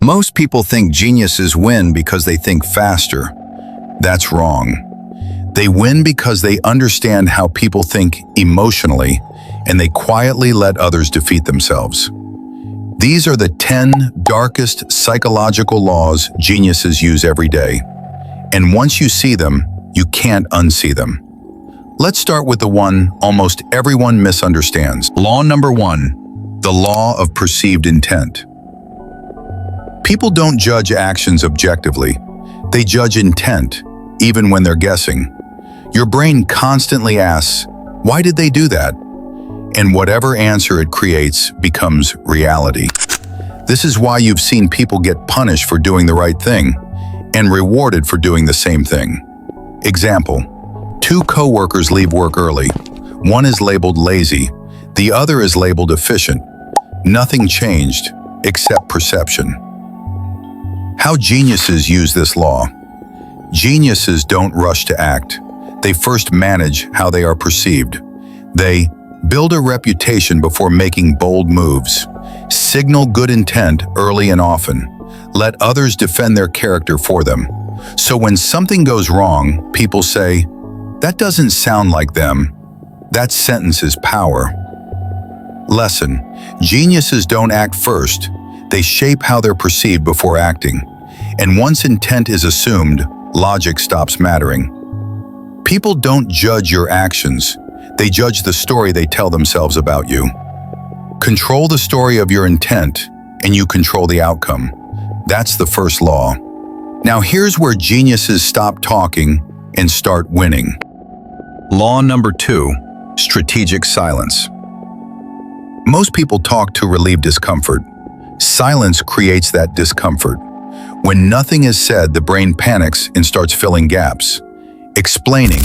Most people think geniuses win because they think faster. That's wrong. They win because they understand how people think emotionally, and they quietly let others defeat themselves. These are the 10 darkest psychological laws geniuses use every day. And once you see them, you can't unsee them. Let's start with the one almost everyone misunderstands. Law number 1, the law of perceived intent. People don't judge actions objectively. They judge intent, even when they're guessing. Your brain constantly asks, why did they do that? And whatever answer it creates becomes reality. This is why you've seen people get punished for doing the right thing and rewarded for doing the same thing. Example, 2 coworkers leave work early. One is labeled lazy, the other is labeled efficient. Nothing changed except perception. How geniuses use this law. Geniuses don't rush to act. They first manage how they are perceived. They build a reputation before making bold moves. Signal good intent early and often. Let others defend their character for them. So when something goes wrong, people say, that doesn't sound like them. That sentence is power. Lesson: geniuses don't act first. They shape how they're perceived before acting. And once intent is assumed, logic stops mattering. People don't judge your actions. They judge the story they tell themselves about you. Control the story of your intent, and you control the outcome. That's the first law. Now here's where geniuses stop talking and start winning. Law number 2, strategic silence. Most people talk to relieve discomfort. Silence creates that discomfort. When nothing is said, the brain panics and starts filling gaps, explaining,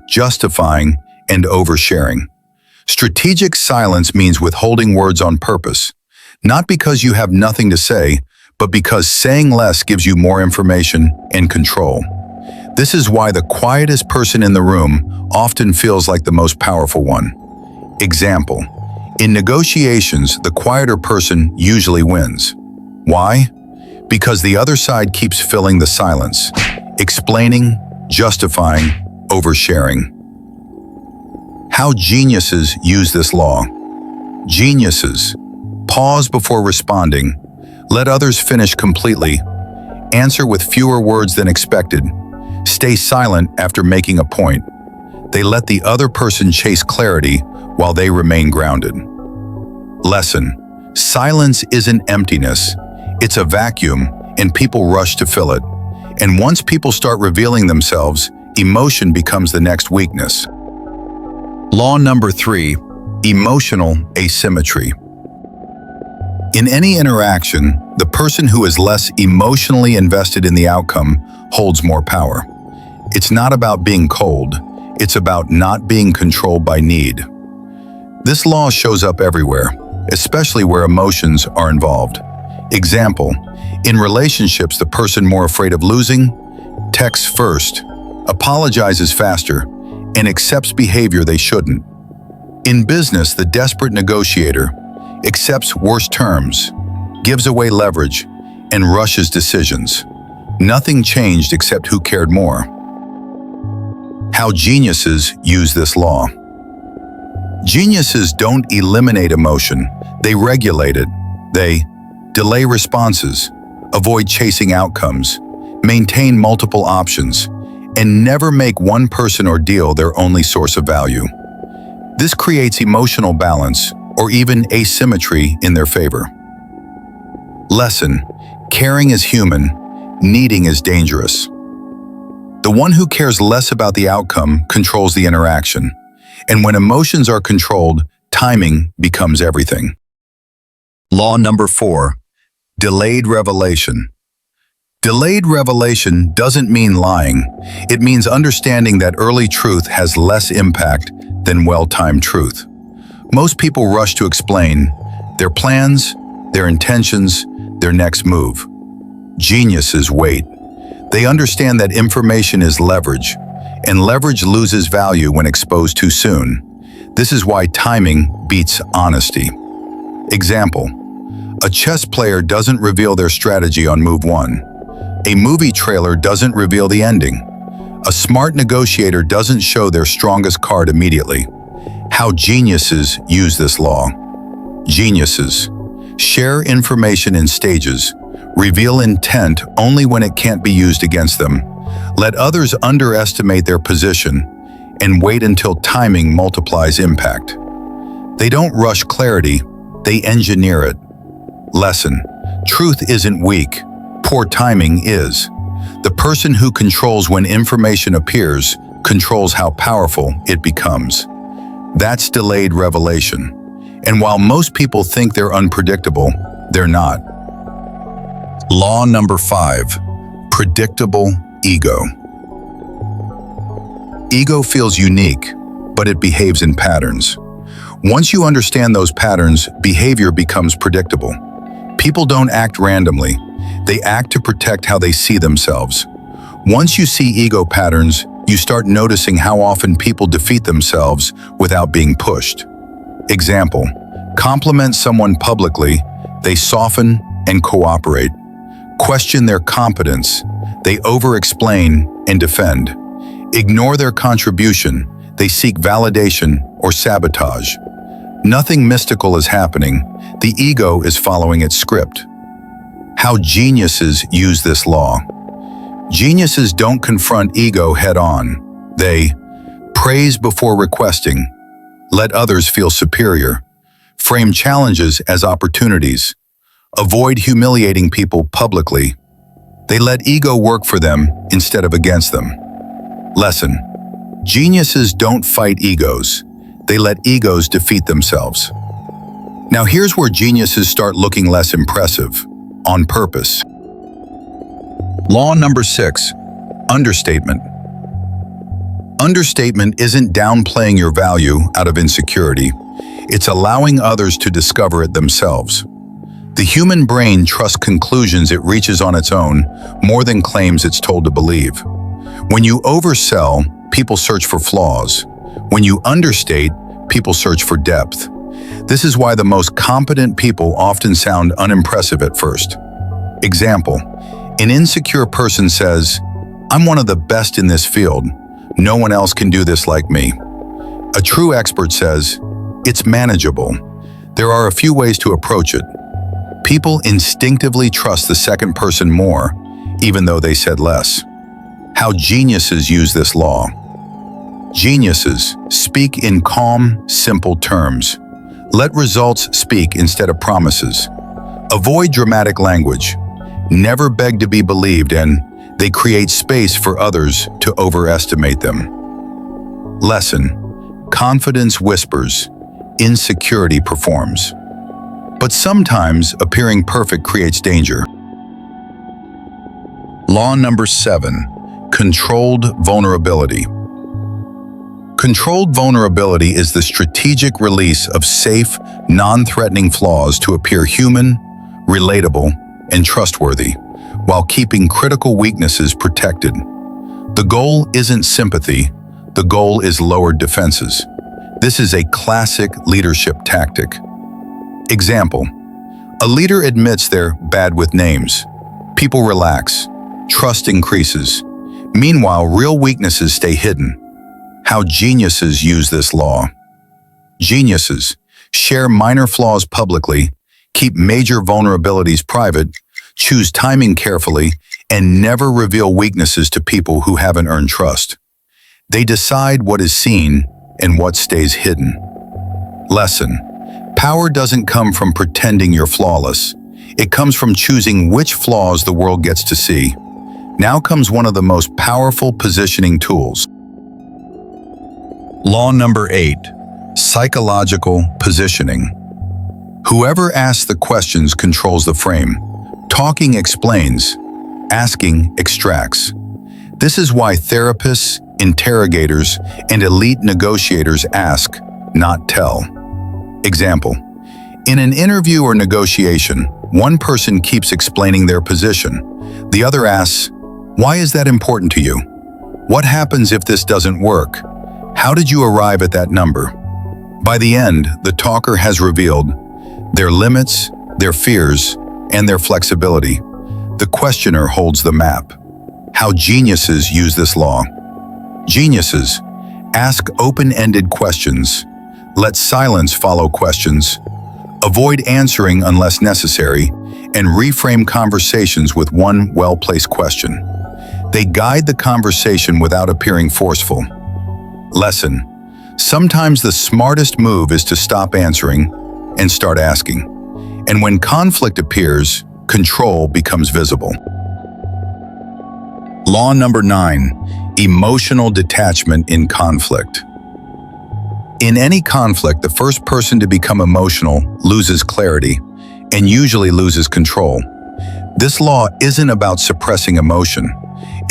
justifying, and oversharing. Strategic silence means withholding words on purpose, not because you have nothing to say, but because saying less gives you more information and control. This is why the quietest person in the room often feels like the most powerful one. Example: in negotiations, the quieter person usually wins. Why? Because the other side keeps filling the silence, explaining, justifying, oversharing. How geniuses use this law. Geniuses pause before responding, let others finish completely, answer with fewer words than expected, stay silent after making a point. They let the other person chase clarity while they remain grounded. Lesson: silence isn't emptiness, it's a vacuum, and people rush to fill it. And once people start revealing themselves, emotion becomes the next weakness. Law number 3, emotional asymmetry. In any interaction, the person who is less emotionally invested in the outcome holds more power. It's not about being cold, it's about not being controlled by need. This law shows up everywhere, especially where emotions are involved. Example: in relationships, the person more afraid of losing texts first, apologizes faster, and accepts behavior they shouldn't. In business, the desperate negotiator accepts worse terms, gives away leverage, and rushes decisions. Nothing changed except who cared more. How geniuses use this law. Geniuses don't eliminate emotion, they regulate it. They delay responses, avoid chasing outcomes, maintain multiple options, and never make one person or deal their only source of value. This creates emotional balance or even asymmetry in their favor. Lesson: caring is human, needing is dangerous. The one who cares less about the outcome controls the interaction. And when emotions are controlled, timing becomes everything. Law number 4, delayed revelation. Delayed revelation doesn't mean lying. It means understanding that early truth has less impact than well-timed truth. Most people rush to explain their plans, their intentions, their next move. Geniuses wait. They understand that information is leverage, and leverage loses value when exposed too soon. This is why timing beats honesty. Example: A chess player doesn't reveal their strategy on move 1. A movie trailer doesn't reveal the ending. A smart negotiator doesn't show their strongest card immediately. How geniuses use this law. Geniuses share information in stages, reveal intent only when it can't be used against them, let others underestimate their position, and wait until timing multiplies impact. They don't rush clarity, they engineer it. Lesson: truth isn't weak, poor timing is. The person who controls when information appears controls how powerful it becomes. That's delayed revelation. And while most people think they're unpredictable, they're not. Law number 5, predictable ego. Ego feels unique, but it behaves in patterns. Once you understand those patterns, behavior becomes predictable. People don't act randomly. They act to protect how they see themselves. Once you see ego patterns, you start noticing how often people defeat themselves without being pushed. Example: compliment someone publicly, they soften and cooperate. Question their competence, they over-explain and defend. Ignore their contribution, they seek validation or sabotage. Nothing mystical is happening, the ego is following its script. How geniuses use this law. Geniuses don't confront ego head-on. They praise before requesting, let others feel superior, frame challenges as opportunities, avoid humiliating people publicly. They let ego work for them instead of against them. Lesson: geniuses don't fight egos. They let egos defeat themselves. Now here's where geniuses start looking less impressive, on purpose. Law number 6, understatement. Understatement isn't downplaying your value out of insecurity. It's allowing others to discover it themselves. The human brain trusts conclusions it reaches on its own more than claims it's told to believe. When you oversell, people search for flaws. When you understate, people search for depth. This is why the most competent people often sound unimpressive at first. Example: an insecure person says, "I'm one of the best in this field. No one else can do this like me." A true expert says, "It's manageable. There are a few ways to approach it." People instinctively trust the second person more, even though they said less. How geniuses use this law. Geniuses speak in calm, simple terms. Let results speak instead of promises. Avoid dramatic language. Never beg to be believed, and they create space for others to overestimate them. Lesson: confidence whispers, insecurity performs. But sometimes appearing perfect creates danger. Law number 7, controlled vulnerability. Controlled vulnerability is the strategic release of safe, non-threatening flaws to appear human, relatable, and trustworthy, while keeping critical weaknesses protected. The goal isn't sympathy, the goal is lowered defenses. This is a classic leadership tactic. Example: a leader admits they're bad with names. People relax, trust increases. Meanwhile, real weaknesses stay hidden. How geniuses use this law. Geniuses share minor flaws publicly, keep major vulnerabilities private, choose timing carefully, and never reveal weaknesses to people who haven't earned trust. They decide what is seen and what stays hidden. Lesson: power doesn't come from pretending you're flawless. It comes from choosing which flaws the world gets to see. Now comes one of the most powerful positioning tools. Law number 8, psychological positioning. Whoever asks the questions controls the frame. Talking explains, asking extracts. This is why therapists, interrogators, and elite negotiators ask, not tell. Example: in an interview or negotiation, one person keeps explaining their position. The other asks, "Why is that important to you? What happens if this doesn't work? How did you arrive at that number?" By the end, the talker has revealed their limits, their fears, and their flexibility. The questioner holds the map. How geniuses use this law. Geniuses ask open-ended questions. Let silence follow questions. Avoid answering unless necessary, and reframe conversations with one well-placed question. They guide the conversation without appearing forceful. Lesson: sometimes the smartest move is to stop answering and start asking. And when conflict appears, control becomes visible. Law number 9, emotional detachment in conflict. In any conflict, the first person to become emotional loses clarity and usually loses control. This law isn't about suppressing emotion.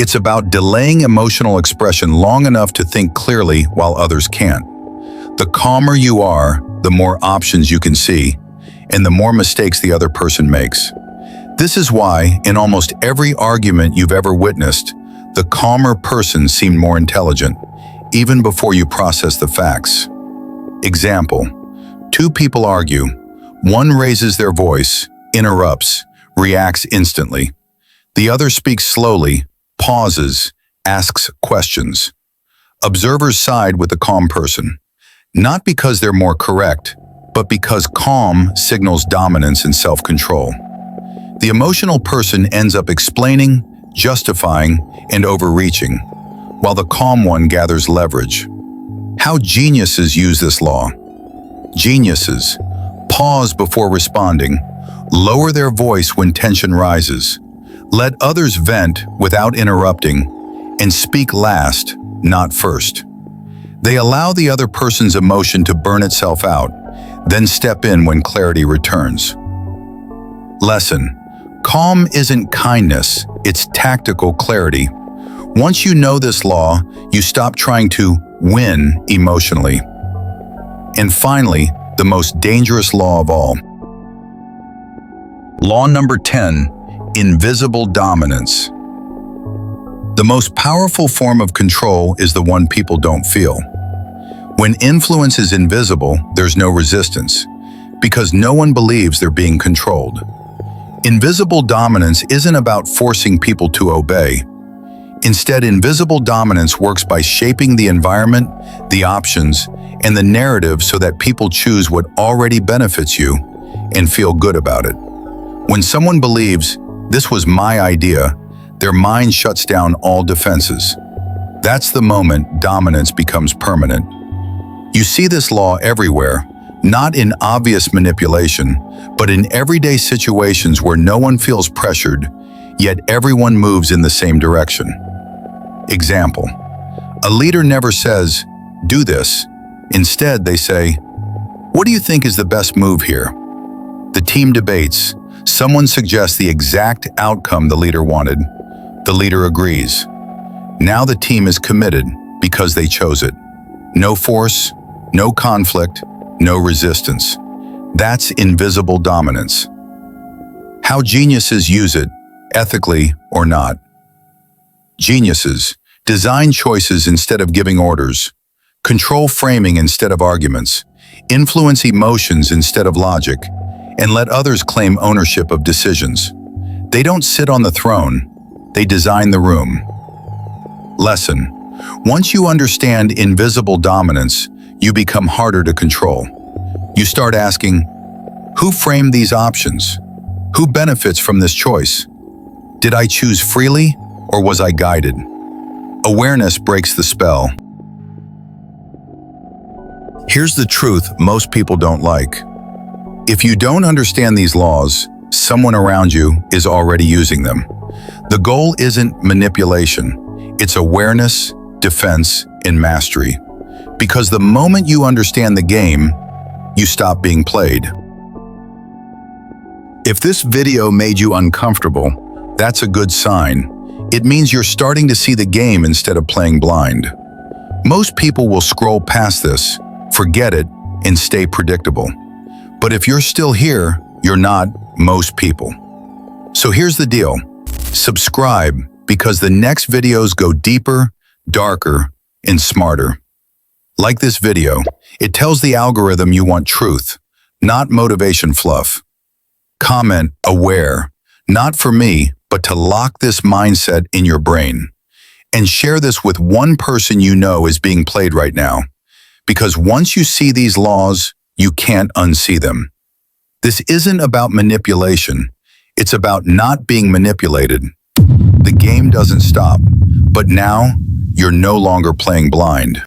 It's about delaying emotional expression long enough to think clearly while others can't. The calmer you are, the more options you can see, and the more mistakes the other person makes. This is why, in almost every argument you've ever witnessed, the calmer person seemed more intelligent, even before you process the facts. Example: two people argue. One raises their voice, interrupts, reacts instantly. The other speaks slowly, pauses, asks questions. Observers side with the calm person, not because they're more correct, but because calm signals dominance and self-control. The emotional person ends up explaining, justifying, and overreaching, while the calm one gathers leverage. How geniuses use this law. Geniuses pause before responding, lower their voice when tension rises, let others vent without interrupting, and speak last, not first. They allow the other person's emotion to burn itself out, then step in when clarity returns. Lesson: calm isn't kindness, it's tactical clarity. Once you know this law, you stop trying to win emotionally. And finally, the most dangerous law of all. Law number 10, invisible dominance. The most powerful form of control is the one people don't feel. When influence is invisible, there's no resistance, because no one believes they're being controlled. Invisible dominance isn't about forcing people to obey. Instead, invisible dominance works by shaping the environment, the options, and the narrative so that people choose what already benefits you and feel good about it. When someone believes, "This was my idea," their mind shuts down all defenses. That's the moment dominance becomes permanent. You see this law everywhere, not in obvious manipulation, but in everyday situations where no one feels pressured, yet everyone moves in the same direction. Example: a leader never says, "Do this." Instead, they say, "What do you think is the best move here?" The team debates. Someone suggests the exact outcome the leader wanted. The leader agrees. Now the team is committed because they chose it. No force, no conflict, no resistance. That's invisible dominance. How geniuses use it, ethically or not. Geniuses design choices instead of giving orders, control framing instead of arguments, influence emotions instead of logic, and let others claim ownership of decisions. They don't sit on the throne, they design the room. Lesson: once you understand invisible dominance, you become harder to control. You start asking, who framed these options? Who benefits from this choice? Did I choose freely, or was I guided? Awareness breaks the spell. Here's the truth most people don't like. If you don't understand these laws, someone around you is already using them. The goal isn't manipulation, it's awareness, defense, and mastery. Because the moment you understand the game, you stop being played. If this video made you uncomfortable, that's a good sign. It means you're starting to see the game instead of playing blind. Most people will scroll past this, forget it, and stay predictable. But if you're still here, you're not most people. So here's the deal. Subscribe, because the next videos go deeper, darker, and smarter. Like this video, it tells the algorithm you want truth, not motivation fluff. Comment aware, not for me, but to lock this mindset in your brain. And share this with one person you know is being played right now. Because once you see these laws, you can't unsee them. This isn't about manipulation. It's about not being manipulated. The game doesn't stop, but now you're no longer playing blind.